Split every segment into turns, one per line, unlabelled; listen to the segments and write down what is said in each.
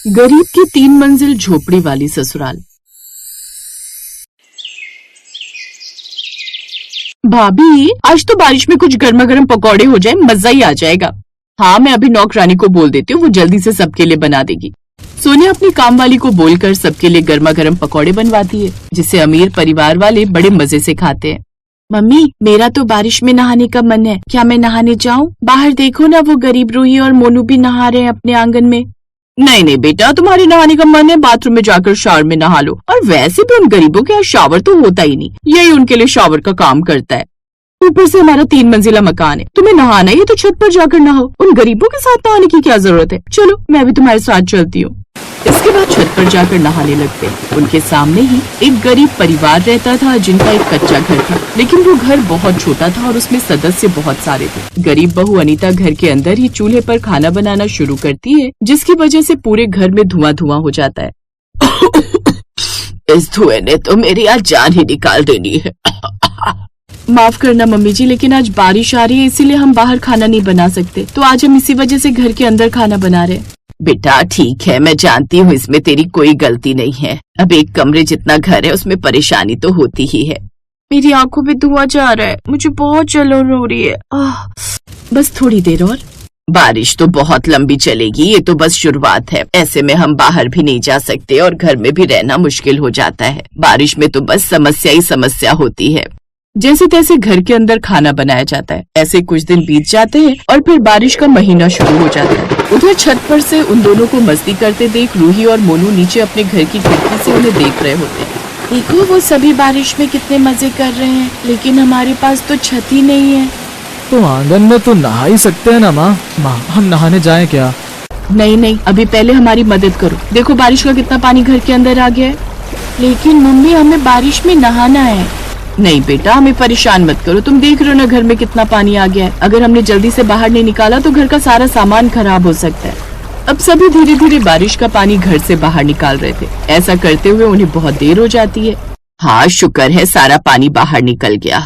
गरीब की 3 मंजिल झोपड़ी वाली ससुराल। भाभी, आज तो बारिश में कुछ गर्मा गर्म पकौड़े हो जाए, मजा ही आ जाएगा। हाँ, मैं अभी नौकरानी को बोल देती हूँ, वो जल्दी से सबके लिए बना देगी। सोनिया अपनी काम वाली को बोलकर सबके लिए गर्मा गर्म पकौड़े बनवाती है, जिसे अमीर परिवार वाले बड़े मजे से खाते हैं। मम्मी, मेरा तो बारिश में नहाने का मन है, क्या मैं नहाने जाऊँ? बाहर देखो ना, वो गरीब रूही और मोनू भी नहा रहे हैं अपने आंगन में। नहीं नहीं बेटा, तुम्हारे नहाने का मन है, बाथरूम में जाकर शावर में नहा लो। और वैसे भी उन गरीबों के यहाँ शावर तो होता ही नहीं, यही उनके लिए शावर का काम करता है। ऊपर से हमारा 3 मंजिला मकान है, तुम्हें नहाना है तो छत पर जाकर नहाओ, उन गरीबों के साथ नहाने की क्या जरूरत है? चलो, मैं भी तुम्हारे साथ चलती हूँ। इसके बाद छत पर जाकर नहाने लगते। उनके सामने ही एक गरीब परिवार रहता था, जिनका एक कच्चा घर था, लेकिन वो घर बहुत छोटा था और उसमें सदस्य बहुत सारे थे। गरीब बहू अनीता घर के अंदर ही चूल्हे पर खाना बनाना शुरू करती है, जिसकी वजह से पूरे घर में धुआं धुआं हो जाता है। इस धुएं ने तो मेरी आज जान ही निकाल देनी है। माफ करना मम्मी जी, लेकिन आज बारिश आ रही है, इसीलिए हम बाहर खाना नहीं बना सकते, तो आज हम इसी वजह से घर के अंदर खाना बना रहे। बेटा ठीक है, मैं जानती हूँ इसमें तेरी कोई गलती नहीं है। अब एक कमरे जितना घर है, उसमें परेशानी तो होती ही है। मेरी आंखों में धुआं जा रहा है, मुझे बहुत जलन हो रही है। बस थोड़ी देर और। बारिश तो बहुत लंबी चलेगी, ये तो बस शुरुआत है। ऐसे में हम बाहर भी नहीं जा सकते और घर में भी रहना मुश्किल हो जाता है। बारिश में तो बस समस्या ही समस्या होती है। जैसे तैसे घर के अंदर खाना बनाया जाता है। ऐसे कुछ दिन बीत जाते हैं और फिर बारिश का महीना शुरू हो जाता है। उधर छत पर से उन दोनों को मस्ती करते देख रूही और मोनू नीचे अपने घर की खिड़की से उन्हें देख रहे होते हैं। देखो, वो सभी बारिश में कितने मजे कर रहे हैं, लेकिन हमारे पास तो छत ही नहीं है।
तो आंगन में तो नहा ही सकते हैं ना माँ। हम नहाने जाएं क्या?
नहीं नहीं, अभी पहले हमारी मदद करो। देखो बारिश का कितना पानी घर के अंदर आ गया है। लेकिन मम्मी, हमें बारिश में नहाना है। नहीं बेटा, हमें परेशान मत करो, तुम देख रहे हो ना घर में कितना पानी आ गया है। अगर हमने जल्दी से बाहर नहीं निकाला तो घर का सारा सामान खराब हो सकता है। अब सभी धीरे धीरे बारिश का पानी घर से बाहर निकाल रहे थे। ऐसा करते हुए उन्हें बहुत देर हो जाती है। हाँ, शुक्र है सारा पानी बाहर निकल गया।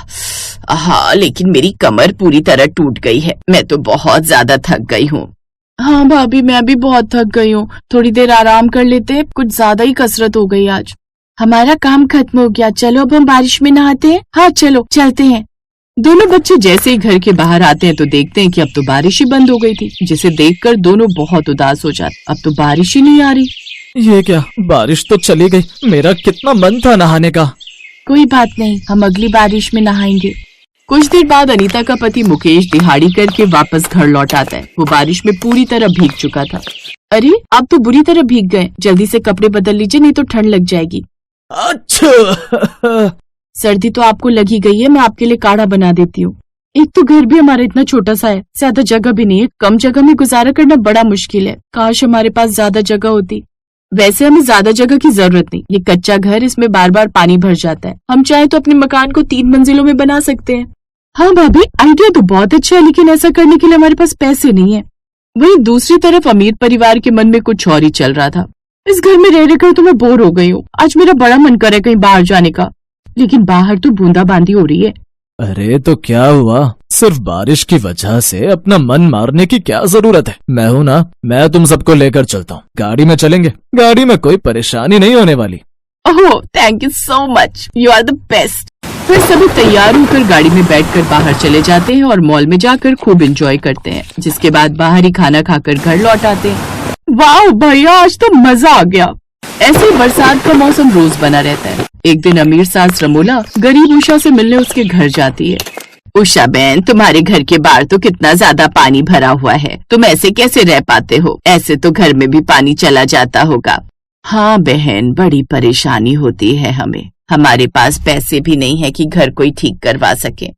हाँ, लेकिन मेरी कमर पूरी तरह टूट गई है, मैं तो बहुत ज्यादा थक गई हूँ। हाँ भाभी, मैं भी बहुत थक गई हूँ, थोड़ी देर आराम कर लेते हैं, कुछ ज्यादा ही कसरत हो गई आज। हमारा काम खत्म हो गया, चलो अब हम बारिश में नहाते हैं। हाँ चलो, चलते हैं। दोनों बच्चे जैसे ही घर के बाहर आते हैं तो देखते हैं कि अब तो बारिश ही बंद हो गई थी, जिसे देखकर दोनों बहुत उदास हो जाते। अब तो बारिश ही नहीं आ रही।
ये क्या, बारिश तो चली गई, मेरा कितना मन था नहाने का।
कोई बात नहीं, हम अगली बारिश में नहाएंगे। कुछ देर बाद अनीता का पति मुकेश दिहाड़ी करके वापस घर लौट आता है। वो बारिश में पूरी तरह भीग चुका था। अरे, आप तो बुरी तरह भीग गए, जल्दी से कपड़े बदल लीजिए, नहीं तो ठंड लग जाएगी।
अच्छा।
सर्दी तो आपको लगी गई है, मैं आपके लिए काढ़ा बना देती हूँ। एक तो घर भी हमारा इतना छोटा सा है, ज्यादा जगह भी नहीं है, कम जगह में गुजारा करना बड़ा मुश्किल है। काश हमारे पास ज्यादा जगह होती। वैसे हमें ज्यादा जगह की जरूरत नहीं, ये कच्चा घर, इसमें बार बार पानी भर जाता है। हम चाहे तो अपने मकान को 3 मंजिलों में बना सकते हैं। हाँ भाभी, आइडिया तो बहुत अच्छा है, लेकिन ऐसा करने के लिए हमारे पास पैसे नहीं है। वहीं दूसरी तरफ अमीर परिवार के मन में कुछ और ही चल रहा था। इस घर में रह रहकर तो मैं बोर हो गई हूँ, आज मेरा बड़ा मन करे कहीं बाहर जाने का, लेकिन बाहर तो बूंदाबांदी हो रही है।
अरे तो क्या हुआ, सिर्फ बारिश की वजह से अपना मन मारने की क्या जरूरत है? मैं हूँ ना, मैं तुम सबको लेकर चलता हूँ, गाड़ी में चलेंगे, गाड़ी में कोई परेशानी नहीं होने वाली।
Oh, thank you so much, you are the best. फिर सभी तैयार होकर गाड़ी में बैठकर बाहर चले जाते हैं और मॉल में जाकर खूब एंजॉय करते हैं, जिसके बाद बाहर ही खाना खाकर घर लौट आते हैं। वाह भैया, आज तो मजा आ गया। ऐसे बरसात का मौसम रोज बना रहता है। एक दिन अमीर सास रमोला गरीब उषा से मिलने उसके घर जाती है। उषा बहन, तुम्हारे घर के बाहर तो कितना ज्यादा पानी भरा हुआ है, तुम ऐसे कैसे रह पाते हो? ऐसे तो घर में भी पानी चला जाता होगा। हाँ बहन, बड़ी परेशानी होती है हमें, हमारे पास पैसे भी नहीं है कि घर कोई ठीक करवा सके।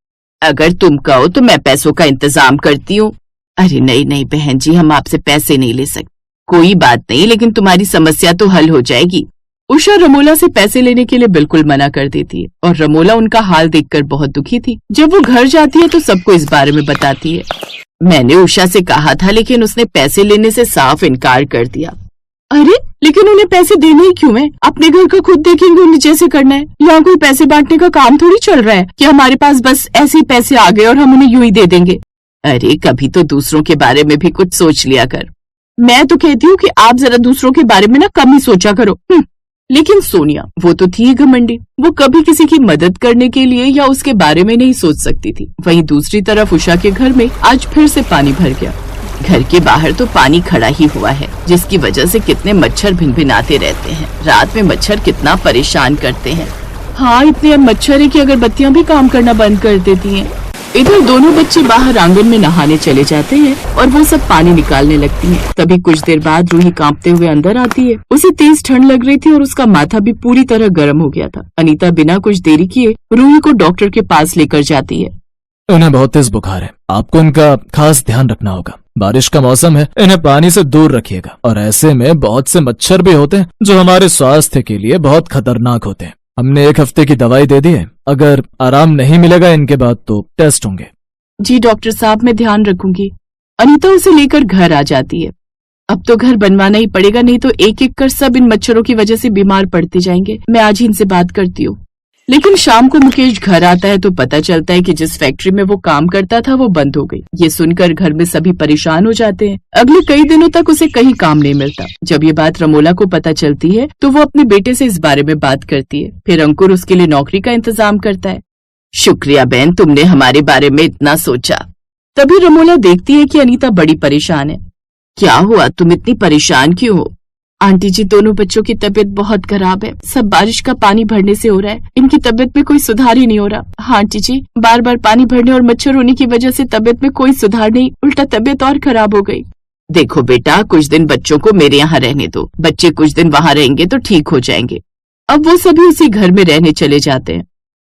अगर तुम कहो तो मैं पैसों का इंतजाम करती हूँ। अरे नहीं नहीं बहन जी, हम आपसे पैसे नहीं ले सकते। कोई बात नहीं, लेकिन तुम्हारी समस्या तो हल हो जाएगी। उषा रमोला से पैसे लेने के लिए बिल्कुल मना कर देती है और रमोला उनका हाल देखकर बहुत दुखी थी। जब वो घर जाती है तो सबको इस बारे में बताती है। मैंने उषा से कहा था, लेकिन उसने पैसे लेने से साफ इनकार कर दिया। अरे, लेकिन उन्हें पैसे देने ही क्यों है? अपने घर का खुद देखेंगे, उन्हें जैसे करना है। यहाँ कोई पैसे बांटने का काम थोड़ी चल रहा है कि हमारे पास बस ऐसे ही पैसे आ गए और हम उन्हें यूं ही दे देंगे। अरे, कभी तो दूसरों के बारे में भी कुछ सोच लिया कर। मैं तो कहती हूँ कि आप जरा दूसरों के बारे में ना कम ही सोचा करो। लेकिन सोनिया वो तो थी घमंडी, वो कभी किसी की मदद करने के लिए या उसके बारे में नहीं सोच सकती थी। वहीं दूसरी तरफ उषा के घर में आज फिर से पानी भर गया। घर के बाहर तो पानी खड़ा ही हुआ है, जिसकी वजह से कितने मच्छर भिनभिनाते रहते हैं। रात में मच्छर कितना परेशान करते हैं। हाँ, इतने मच्छर है कि अगरबत्तियां भी काम करना बंद कर देती हैं। इधर दोनों बच्चे बाहर आंगन में नहाने चले जाते हैं और वो सब पानी निकालने लगती हैं। तभी कुछ देर बाद रूही कांपते हुए अंदर आती है। उसे तेज ठंड लग रही थी और उसका माथा भी पूरी तरह गर्म हो गया था। अनीता बिना कुछ देरी किए रूही को डॉक्टर के पास लेकर जाती है।
उन्हें बहुत तेज बुखार है, आपको उनका खास ध्यान रखना होगा। बारिश का मौसम है, इन्हें पानी से दूर रखिएगा। और ऐसे में बहुत से मच्छर भी होते हैं जो हमारे स्वास्थ्य के लिए बहुत खतरनाक होते हैं। हमने 1 हफ्ते की दवाई दे दी है, अगर आराम नहीं मिलेगा इनके बाद तो टेस्ट होंगे।
जी डॉक्टर साहब, मैं ध्यान रखूंगी। अनीता उसे लेकर घर आ जाती है। अब तो घर बनवाना ही पड़ेगा, नहीं तो एक एक कर सब इन मच्छरों की वजह से बीमार पड़ते जाएंगे। मैं आज ही इनसे बात करती हूँ। लेकिन शाम को मुकेश घर आता है तो पता चलता है कि जिस फैक्ट्री में वो काम करता था वो बंद हो गई। ये सुनकर घर में सभी परेशान हो जाते हैं। अगले कई दिनों तक उसे कहीं काम नहीं मिलता। जब ये बात रमोला को पता चलती है तो वो अपने बेटे से इस बारे में बात करती है। फिर अंकुर उसके लिए नौकरी का इंतजाम करता है। शुक्रिया बहन, तुमने हमारे बारे में इतना सोचा। तभी रमोला देखती है कि अनीता बड़ी परेशान है। क्या हुआ, तुम इतनी परेशान क्यों हो? आंटी जी, दोनों बच्चों की तबीयत बहुत खराब है। सब बारिश का पानी भरने से हो रहा है। इनकी तबीयत में कोई सुधार ही नहीं हो रहा। हाँ आंटी जी, बार बार पानी भरने और मच्छर होने की वजह से तबीयत में कोई सुधार नहीं, उल्टा तबीयत और खराब हो गई। देखो बेटा, कुछ दिन बच्चों को मेरे यहाँ रहने दो। बच्चे कुछ दिन वहाँ रहेंगे तो ठीक हो जाएंगे। अब वो सभी उसी घर में रहने चले जाते हैं।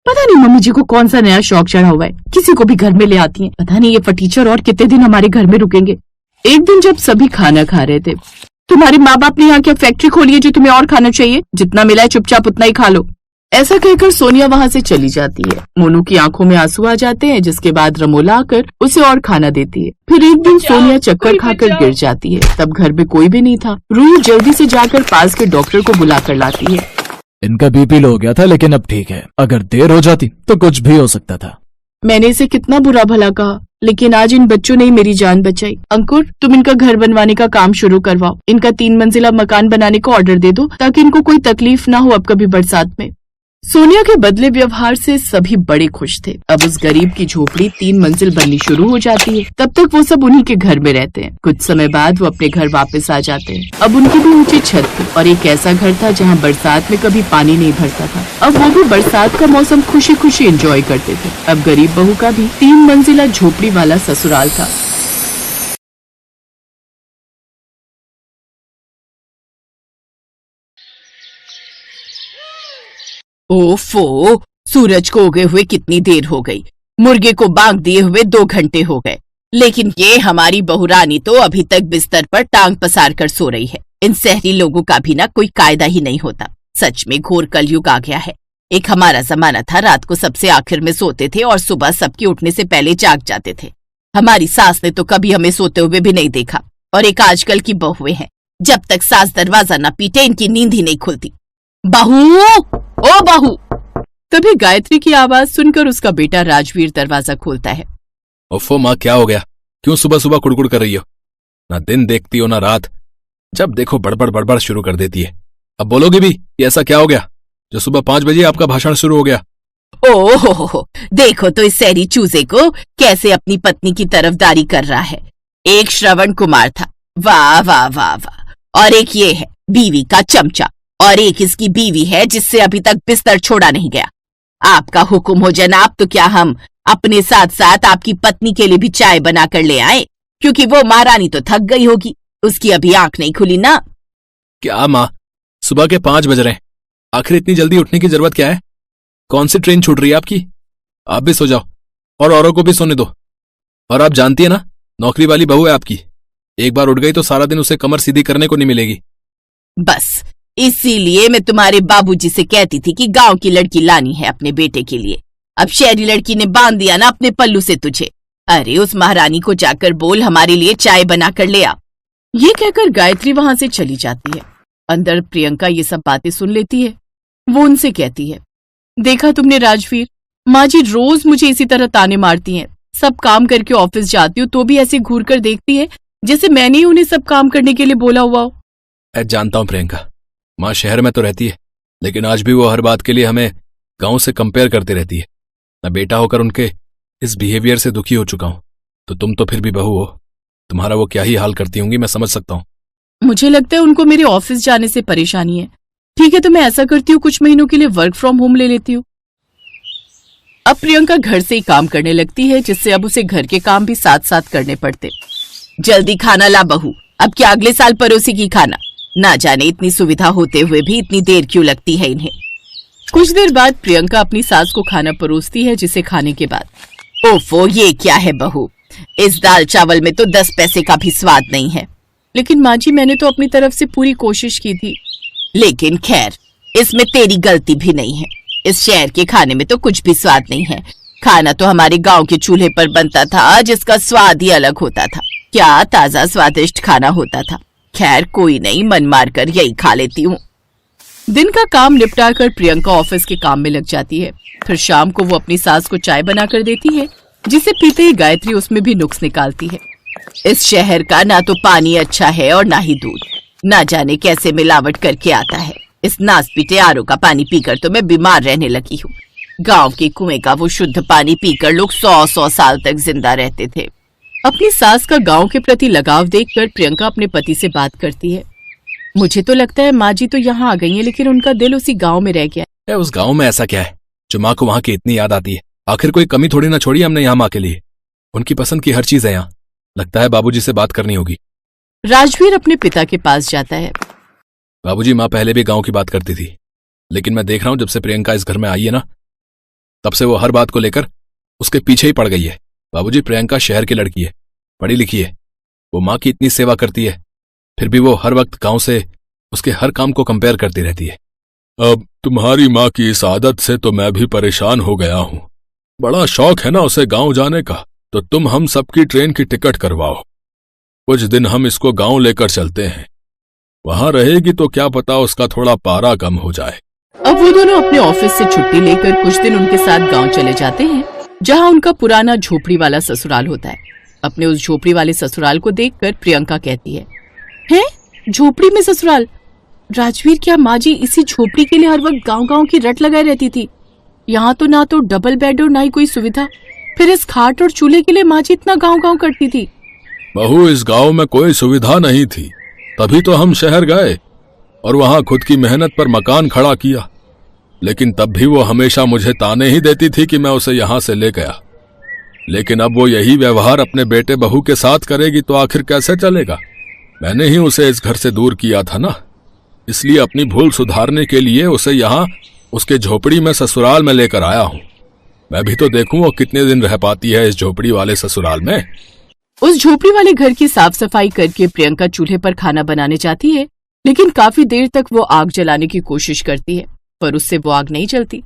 पता नहीं मम्मी जी को कौन सा नया शौक चढ़ा हुआ है, किसी को भी घर में ले आती हैं। पता नहीं ये फटीचर और कितने दिन हमारे घर में रुकेंगे। एक दिन जब सभी खाना खा रहे थे, तुम्हारे माँ बाप ने यहाँ क्या फैक्ट्री खोली है जो तुम्हें और खाना चाहिए? जितना मिला है चुपचाप उतना ही खा लो। ऐसा कहकर सोनिया वहाँ से चली जाती है। मोनू की आंखों में आंसू आ जाते हैं, जिसके बाद रमोला आकर उसे और खाना देती है। फिर एक दिन सोनिया चक्कर खाकर गिर जाती है। तब घर में कोई भी नहीं था। रूही जल्दी से जाकर पास के डॉक्टर को बुलाकर लाती है।
इनका बीपी लो हो गया था, लेकिन अब ठीक है। अगर देर हो जाती तो कुछ भी हो सकता था।
मैंने इसे कितना बुरा भला कहा, लेकिन आज इन बच्चों ने ही मेरी जान बचाई। अंकुर, तुम इनका घर बनवाने का काम शुरू करवाओ। इनका 3 मंजिला मकान बनाने को ऑर्डर दे दो ताकि इनको कोई तकलीफ ना हो अब कभी बरसात में। सोनिया के बदले व्यवहार से सभी बड़े खुश थे। अब उस गरीब की झोपड़ी 3 मंजिल बननी शुरू हो जाती है। तब तक वो सब उन्हीं के घर में रहते हैं। कुछ समय बाद वो अपने घर वापस आ जाते हैं। अब उनकी भी ऊंची छत थी और एक ऐसा घर था जहाँ बरसात में कभी पानी नहीं भरता था। अब वो भी बरसात का मौसम खुशी खुशी एंजॉय करते थे। अब गरीब बहू का भी 3 मंजिला झोपड़ी वाला ससुराल था। ओफो, सूरज को उगे हुए कितनी देर हो गई। मुर्गे को बांग दिए हुए 2 घंटे हो गए, लेकिन ये हमारी बहुरानी तो अभी तक बिस्तर पर टांग पसार कर सो रही है। इन शहरी लोगों का भी ना कोई कायदा ही नहीं होता। सच में घोर कलयुग आ गया है। एक हमारा जमाना था, रात को सबसे आखिर में सोते थे और सुबह सबके उठने से पहले जाग जाते थे। हमारी सास ने तो कभी हमें सोते हुए भी नहीं देखा। और एक आजकल की बहुएं हैं, जब तक सास दरवाजा न पीटे इनकी नींद ही नहीं खुलती। बहू, ओ बहू। तभी गायत्री की आवाज सुनकर उसका बेटा राजवीर दरवाजा खोलता है।
ओफो माँ, क्या हो गया? क्यों सुबह सुबह कुड़कुड़ कर रही हो? ना दिन देखती हो ना रात, जब देखो बड़बड़ बड़बड़ शुरू कर देती है। अब बोलोगी भी कि ऐसा क्या हो गया जो सुबह 5 बजे आपका भाषण शुरू हो गया?
ओहो, देखो तो इस शहरी चूजे को कैसे अपनी पत्नी की तरफदारी कर रहा है। एक श्रवण कुमार था, वाह वाह वाह वाह, और एक ये है बीवी का चमचा, और एक इसकी बीवी है जिससे अभी तक बिस्तर छोड़ा नहीं गया। आपका हुक्म हो जनाब, तो क्या हम अपने साथ साथ आपकी पत्नी के लिए भी चाय बना कर ले आए? क्योंकि वो महारानी तो थक गई होगी, उसकी अभी आंख नहीं खुली ना।
क्या माँ, सुबह के 5 बज रहे हैं, आखिर इतनी जल्दी उठने की जरूरत क्या है? कौन सी ट्रेन छूट रही है आपकी? आप भी सो जाओ और औरों को भी सोने दो। और आप जानती है ना, नौकरी वाली बहू है आपकी, एक बार उठ गई तो सारा दिन उसे कमर सीधी करने को नहीं मिलेगी।
बस इसीलिए मैं तुम्हारे बाबूजी से कहती थी कि गांव की लड़की लानी है अपने बेटे के लिए। अब शहरी लड़की ने बांध दिया ना अपने पल्लू से तुझे। अरे उस महारानी को जाकर बोल हमारे लिए चाय बना कर ले आ। ये कहकर गायत्री वहां से चली जाती है। अंदर प्रियंका ये सब बातें सुन लेती है। वो उनसे कहती है, देखा तुमने राजवीर, माँ जी रोज मुझे इसी तरह ताने मारती हैं। सब काम करके ऑफिस जाती हूँ तो भी ऐसे घूर कर देखती है जैसे मैंने ही उन्हें सब काम करने के लिए बोला हुआ हो।
जानता हूं प्रियंका, माँ शहर में तो रहती है, लेकिन आज भी वो हर बात के लिए हमें गांव से कंपेयर करती रहती है। मैं बेटा होकर उनके इस बिहेवियर से दुखी हो चुका हूं, तो तुम तो फिर भी बहू हो, तुम्हारा वो क्या ही हाल करती होंगी मैं समझ सकता हूं।
मुझे लगता है उनको मेरे ऑफिस जाने से परेशानी है। ठीक है, तो मैं ऐसा करती हूँ, कुछ महीनों के लिए वर्क फ्रॉम होम ले लेती हूँ। अब प्रियंका घर से ही काम करने लगती है, जिससे अब उसे घर के काम भी साथ साथ करने पड़ते। जल्दी खाना ला बहू, अब क्या अगले साल परोसेगी खाना? ना जाने इतनी सुविधा होते हुए भी इतनी देर क्यों लगती है इन्हें। कुछ देर बाद प्रियंका अपनी सास को खाना परोसती है, जिसे खाने के बाद ओफो, ये क्या है बहू, इस दाल चावल में तो 10 पैसे का भी स्वाद नहीं है। लेकिन माँ जी, मैंने तो अपनी तरफ से पूरी कोशिश की थी। लेकिन खैर, इसमें तेरी गलती भी नहीं है। इस शहर के खाने में तो कुछ भी स्वाद नहीं है। खाना तो हमारे गांव के चूल्हे पर बनता था, जिसका स्वाद ही अलग होता था। क्या ताजा स्वादिष्ट खाना होता था। खैर कोई नहीं, मन मार कर यही खा लेती हूँ। दिन का काम निपटा कर प्रियंका ऑफिस के काम में लग जाती है। फिर शाम को वो अपनी सास को चाय बना कर देती है, जिसे पीते ही गायत्री उसमें भी नुक्स निकालती है। इस शहर का ना तो पानी अच्छा है और ना ही दूध, ना जाने कैसे मिलावट करके आता है। इस नासपीटे आरओ का पानी पीकर तो मैं बीमार रहने लगी हूँ। गांव के कुएं का वो शुद्ध पानी पीकर लोग 100-100 साल तक जिंदा रहते थे। अपनी सास का गांव के प्रति लगाव देखकर प्रियंका अपने पति से बात करती है। मुझे तो लगता है माँ जी तो यहाँ आ गई हैं, लेकिन उनका दिल उसी गांव में रह गया है।
उस गांव में ऐसा क्या है जो माँ को वहां की इतनी याद आती है? आखिर कोई कमी थोड़ी ना छोड़ी हमने यहाँ माँ के लिए। उनकी पसंद की हर चीज है यहाँ। लगता है बाबूजी से बात करनी होगी।
राजवीर अपने पिता के पास जाता है।
बाबूजी, माँ पहले भी गांव की बात करती थी, लेकिन मैं देख रहा हूं जब से प्रियंका इस घर में आई है ना, तब से वो हर बात को लेकर उसके पीछे ही पड़ गई है। बाबूजी, प्रियंका शहर की लड़की है, पढ़ी लिखी है, वो माँ की इतनी सेवा करती है, फिर भी वो हर वक्त गांव से उसके हर काम को कंपेयर करती रहती है। अब तुम्हारी माँ की इस आदत से तो मैं भी परेशान हो गया हूं। बड़ा शौक है ना उसे गांव जाने का, तो तुम हम सबकी ट्रेन की टिकट करवाओ। कुछ दिन हम इसको गांव लेकर चलते हैं, वहां रहेगी तो क्या पता उसका थोड़ा पारा कम हो जाए।
अब वो दोनों अपने ऑफिस से छुट्टी लेकर कुछ दिन उनके साथ गांव चले जाते हैं, जहां उनका पुराना झोपड़ी वाला ससुराल होता है। अपने उस झोपड़ी वाले ससुराल को देखकर प्रियंका कहती है, हैं? झोपड़ी में ससुराल? राजवीर, क्या माँ जी इसी झोपड़ी के लिए हर वक्त गांव-गांव की रट लगाए रहती थी? यहाँ तो ना तो डबल बेड और ना ही कोई सुविधा, फिर इस खाट और चूल्हे के लिए माँ जी इतना गांव-गांव करती थी।
बहू, इस गांव में कोई सुविधा नहीं थी, तभी तो हम शहर गए और वहां खुद की मेहनत पर मकान खड़ा किया। लेकिन तब भी वो हमेशा मुझे ताने ही देती थी कि मैं उसे यहां से ले गया। लेकिन अब वो यही व्यवहार अपने बेटे बहू के साथ करेगी तो आखिर कैसे चलेगा? मैंने ही उसे इस घर से दूर किया था ना, इसलिए अपनी भूल सुधारने के लिए उसे यहाँ उसके झोपड़ी में ससुराल में लेकर आया हूँ। मैं भी तो देखूं वो कितने दिन रह पाती है इस झोपड़ी वाले ससुराल में।
उस झोपड़ी वाले घर की साफ सफाई करके प्रियंका चूल्हे पर खाना बनाने जाती है, लेकिन काफी देर तक वो आग जलाने की कोशिश करती है, पर उससे वो आग नहीं जलती।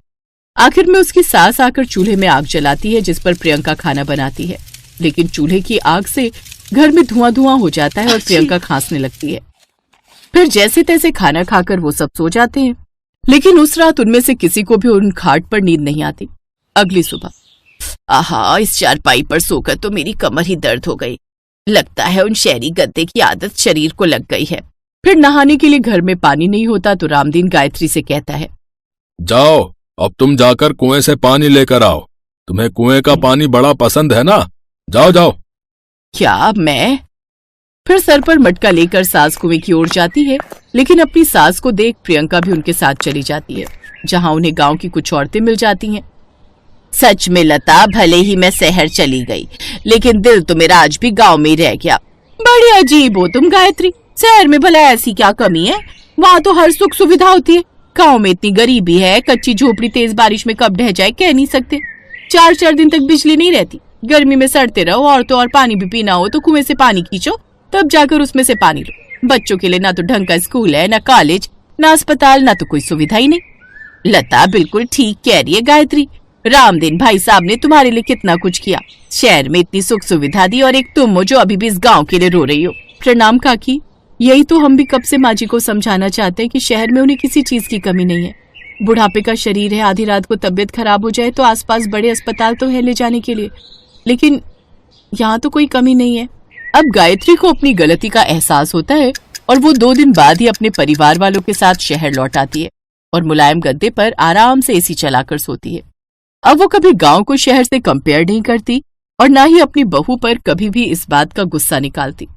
आखिर में उसकी सास आकर चूल्हे में आग जलाती है, जिस पर प्रियंका खाना बनाती है, लेकिन चूल्हे की आग से घर में धुआं हो जाता है और प्रियंका खांसने लगती है। फिर जैसे तैसे खाना खाकर वो सब सो जाते हैं, लेकिन उस रात उनमें से किसी को भी उन खाट पर नींद नहीं आती। अगली सुबह, आहा, इस चारपाई पर सोकर तो मेरी कमर ही दर्द हो गई। लगता है उन शहरी गद्दे की आदत शरीर को लग गई है। फिर नहाने के लिए घर में पानी नहीं होता तो रामदीन गायत्री से कहता है,
जाओ अब तुम जाकर कुएं से पानी लेकर आओ। तुम्हें कुएं का पानी बड़ा पसंद है ना, जाओ जाओ।
क्या मैं? फिर सर पर मटका लेकर सास कुएं की ओर जाती है, लेकिन अपनी सास को देख प्रियंका भी उनके साथ चली जाती है, जहां उन्हें गांव की कुछ औरतें मिल जाती हैं। सच में लता, भले ही मैं शहर चली गई, लेकिन दिल तो मेरा आज भी गांव में ही रह गया। बड़ी अजीब हो तुम गायत्री, शहर में भला ऐसी क्या कमी है? वहाँ तो हर सुख सुविधा होती है। गांव में इतनी गरीबी है, कच्ची झोपड़ी तेज बारिश में कब ढह जाए कह नहीं सकते। 4-4 दिन तक बिजली नहीं रहती, गर्मी में सड़ते रहो, और तो और पानी भी पीना हो तो कुएं से पानी खींचो, तब जाकर उसमें से पानी लो। बच्चों के लिए ना तो ढंग का स्कूल है, ना कॉलेज, ना अस्पताल, ना तो कोई सुविधा ही नहीं। लता बिल्कुल ठीक कह रही है गायत्री, रामदीन भाई साहब ने तुम्हारे लिए कितना कुछ किया, शहर में इतनी सुख सुविधा दी, और एक तुम हो जो अभी भी इस गांव के लिए रो रही हो। प्रणाम काकी, यही तो हम भी कब से माँ जी को समझाना चाहते हैं कि शहर में उन्हें किसी चीज की कमी नहीं है। बुढ़ापे का शरीर है, आधी रात को तबीयत खराब हो जाए तो आसपास बड़े अस्पताल तो है ले जाने के लिए, लेकिन यहाँ तो कोई कमी नहीं है। अब गायत्री को अपनी गलती का एहसास होता है और वो 2 दिन बाद ही अपने परिवार वालों के साथ शहर लौट आती है और मुलायम गद्दे पर आराम से एसी चलाकर सोती है। अब वो कभी गांव को शहर से कंपेयर नहीं करती और ना ही अपनी बहू पर कभी भी इस बात का गुस्सा निकालती।